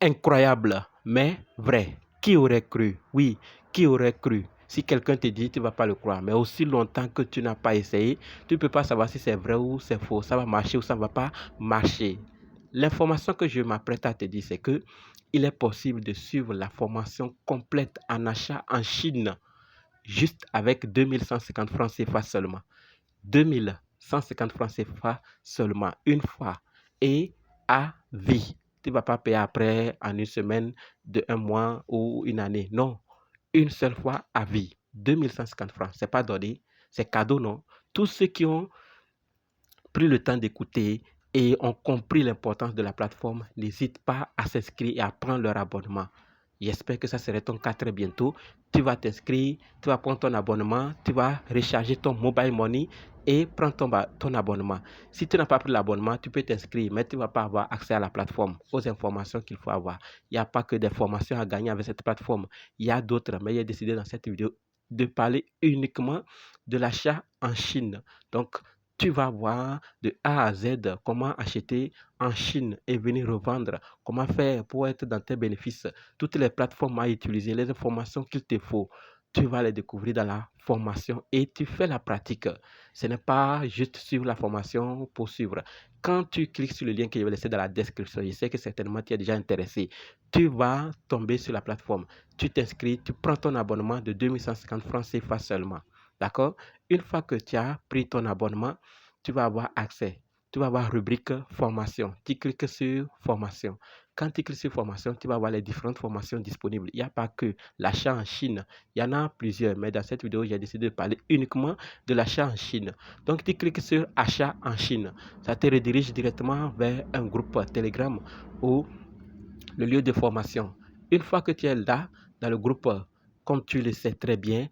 incroyable, mais vrai. Qui aurait cru? Oui, qui aurait cru? Si quelqu'un te dit, tu ne vas pas le croire. Mais aussi longtemps que tu n'as pas essayé, tu ne peux pas savoir si c'est vrai ou c'est faux. Ça va marcher ou ça ne va pas marcher. L'information que je m'apprête à te dire, c'est que il est possible de suivre la formation complète en achat en Chine, juste avec 2150 francs CFA seulement. 2150 francs CFA seulement, une fois et à vie. Tu ne vas pas payer après en une semaine, de un mois ou une année. Non, une seule fois à vie. 2150 francs, ce n'est pas donné, c'est cadeau, non? Tous ceux qui ont pris le temps d'écouter et ont compris l'importance de la plateforme, n'hésitent pas à s'inscrire et à prendre leur abonnement. J'espère que ça serait ton cas très bientôt. Tu vas t'inscrire, tu vas prendre ton abonnement, tu vas recharger ton mobile money et prendre ton abonnement. Si tu n'as pas pris l'abonnement, tu peux t'inscrire, mais tu ne vas pas avoir accès à la plateforme, aux informations qu'il faut avoir. Il n'y a pas que des formations à gagner avec cette plateforme. Il y a d'autres, mais j'ai décidé dans cette vidéo de parler uniquement de l'achat en Chine. Donc, tu vas voir de A à Z comment acheter en Chine et venir revendre, comment faire pour être dans tes bénéfices, toutes les plateformes à utiliser, les informations qu'il te faut. Tu vas les découvrir dans la formation et tu fais la pratique. Ce n'est pas juste suivre la formation pour suivre. Quand tu cliques sur le lien que je vais laisser dans la description, je sais que certainement tu es déjà intéressé, tu vas tomber sur la plateforme. Tu t'inscris, tu prends ton abonnement de 2150 francs CFA seulement. D'accord? Une fois que tu as pris ton abonnement, tu vas avoir accès. Tu vas avoir rubrique formation. Tu cliques sur formation. Quand tu cliques sur formation, tu vas voir les différentes formations disponibles. Il n'y a pas que l'achat en Chine. Il y en a plusieurs, mais dans cette vidéo, j'ai décidé de parler uniquement de l'achat en Chine. Donc, tu cliques sur achat en Chine. Ça te redirige directement vers un groupe Telegram ou le lieu de formation. Une fois que tu es là, dans le groupe, comme tu le sais très bien,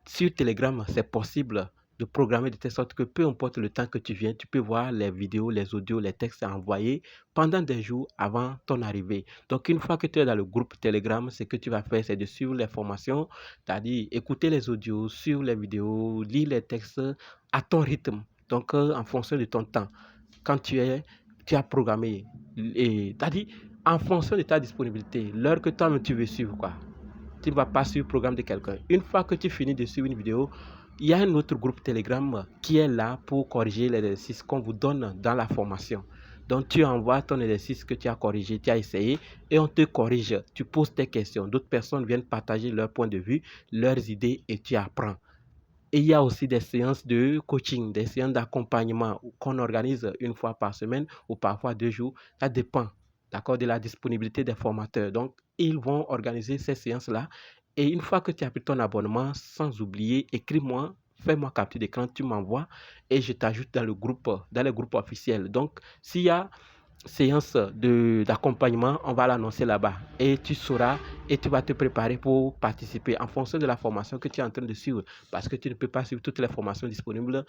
sur Telegram, c'est possible de programmer de telle sorte que peu importe le temps que tu viens, tu peux voir les vidéos, les audios, les textes envoyés pendant des jours avant ton arrivée. Donc, une fois que tu es dans le groupe Telegram, ce que tu vas faire, c'est de suivre les formations, c'est-à-dire écouter les audios, suivre les vidéos, lire les textes à ton rythme. Donc, en fonction de ton temps. Quand tu as programmé, c'est-à-dire en fonction de ta disponibilité, l'heure que toi-même tu veux suivre, quoi. Tu ne vas pas suivre le programme de quelqu'un. Une fois que tu finis de suivre une vidéo, il y a un autre groupe Telegram qui est là pour corriger les exercices qu'on vous donne dans la formation. Donc, tu envoies ton exercice que tu as corrigé, tu as essayé, et on te corrige. Tu poses tes questions. D'autres personnes viennent partager leur point de vue, leurs idées, et tu apprends. Et il y a aussi des séances de coaching, des séances d'accompagnement qu'on organise une fois par semaine ou parfois 2 jours. Ça dépend, d'accord, de la disponibilité des formateurs. Donc, ils vont organiser ces séances-là. Et une fois que tu as pris ton abonnement, sans oublier, écris-moi, fais-moi capture d'écran, tu m'envoies et je t'ajoute dans les groupes officiels. Donc, s'il y a séance d'accompagnement, on va l'annoncer là-bas et tu sauras et tu vas te préparer pour participer en fonction de la formation que tu es en train de suivre, parce que tu ne peux pas suivre toutes les formations disponibles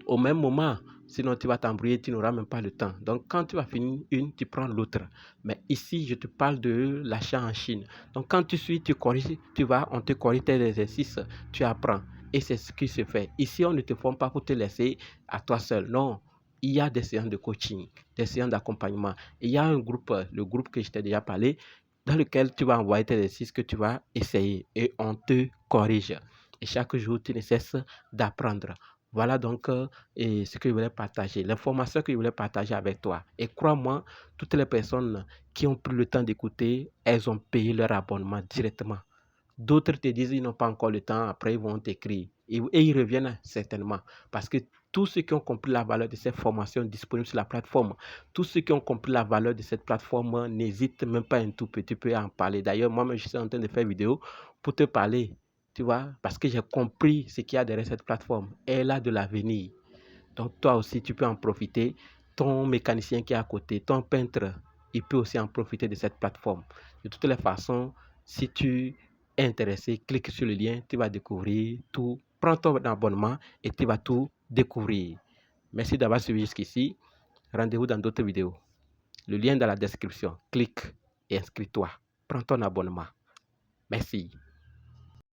au même moment, sinon tu vas t'embrouiller, tu n'auras même pas le temps. Donc quand tu vas finir une, tu prends l'autre. Mais ici, je te parle de l'achat en Chine. Donc quand tu suis, tu corriges, on te corrige tes exercices, tu apprends. Et c'est ce qui se fait. Ici, on ne te forme pas pour te laisser à toi seul. Non, il y a des séances de coaching, des séances d'accompagnement. Il y a un groupe, le groupe que je t'ai déjà parlé, dans lequel tu vas envoyer tes exercices que tu vas essayer et on te corrige. Et chaque jour, tu ne cesses d'apprendre. Voilà donc ce que je voulais partager, l'information que je voulais partager avec toi. Et crois-moi, toutes les personnes qui ont pris le temps d'écouter, elles ont payé leur abonnement directement. D'autres te disent qu'ils n'ont pas encore le temps, après ils vont t'écrire. Et ils reviennent certainement. Parce que tous ceux qui ont compris la valeur de cette formation disponible sur la plateforme, tous ceux qui ont compris la valeur de cette plateforme, n'hésitent même pas un tout petit peu à en parler. D'ailleurs, moi-même, je suis en train de faire une vidéo pour te parler. Tu vois, parce que j'ai compris ce qu'il y a derrière cette plateforme. Elle a de l'avenir. Donc, toi aussi, tu peux en profiter. Ton mécanicien qui est à côté, ton peintre, il peut aussi en profiter de cette plateforme. De toutes les façons, si tu es intéressé, clique sur le lien, tu vas découvrir tout. Prends ton abonnement et tu vas tout découvrir. Merci d'avoir suivi jusqu'ici. Rendez-vous dans d'autres vidéos. Le lien dans la description. Clique et inscris-toi. Prends ton abonnement. Merci.